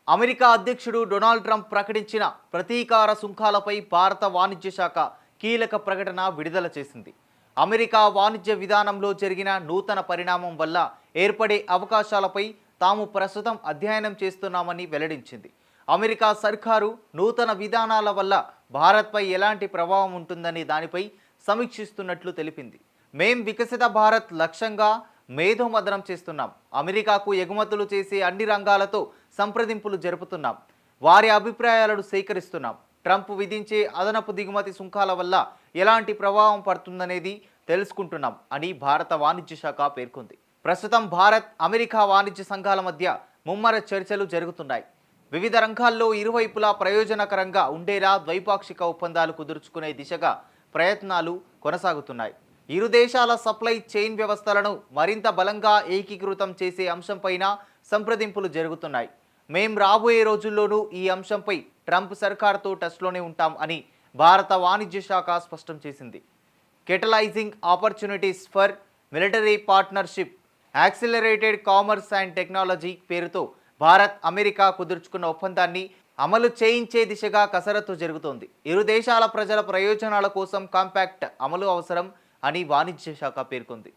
America అధ్యక్షుడు Donald Trump ప్రకటించిన ప్రతీకార సుంకాలపై భారత వాణిజ్య శాఖ కీలక ప్రకటన విడుదల చేసింది. అమెరికా వాణిజ్య విధానంలో జరిగిన నూతన పరిణామం వల్ల ఏర్పడే అవకాశాలపై తాము ప్రస్తుతం అధ్యయనం చేస్తున్నామని వెల్లడించింది. అమెరికా సర్కారు నూతన విధానాల వల్ల భారత్పై ఎలాంటి ప్రభావం ఉంటుందని దానిపై సమీక్షిస్తున్నట్లు తెలిపింది. మేం వికసిత భారత్ లక్ష్యంగా మేధోమథనం చేస్తున్నాం. అమెరికాకు ఎగుమతులు చేసే అన్ని రంగాలతో సంప్రదింపులు జరుపుతున్నాం. వారి అభిప్రాయాలను సేకరిస్తున్నాం. ట్రంప్ విధించే అదనపు దిగుమతి సుంకాల వల్ల ఎలాంటి ప్రభావం పడుతుందనేది తెలుసుకుంటున్నాం అని భారత వాణిజ్య శాఖ పేర్కొంది. ప్రస్తుతం భారత్, అమెరికా వాణిజ్య సంఘాల మధ్య ముమ్మర చర్చలు జరుగుతున్నాయి. వివిధ రంగాల్లో ఇరువైపులా ప్రయోజనకరంగా ఉండేలా ద్వైపాక్షిక ఒప్పందాలు కుదుర్చుకునే దిశగా ప్రయత్నాలు కొనసాగుతున్నాయి. ఇరు దేశాల సప్లై చైన్ వ్యవస్థలను మరింత బలంగా ఏకీకృతం చేసే అంశంపైన సంప్రదింపులు జరుగుతున్నాయి. మేం రాబోయే రోజుల్లోనూ ఈ అంశంపై ట్రంప్ సర్కార్తో టచ్లోనే ఉంటాం అని భారత వాణిజ్య శాఖ స్పష్టం చేసింది. Catalysing opportunities for military partnership, accelerated commerce and technology పేరుతో భారత్, అమెరికా కుదుర్చుకున్న ఒప్పందాన్ని అమలు చేయించే దిశగా కసరత్తు జరుగుతోంది. ఇరు దేశాల ప్రజల ప్రయోజనాల కోసం కాంపాక్ట్ అమలు అవసరం అని వాణిజ్య శాఖ పేర్కొంది.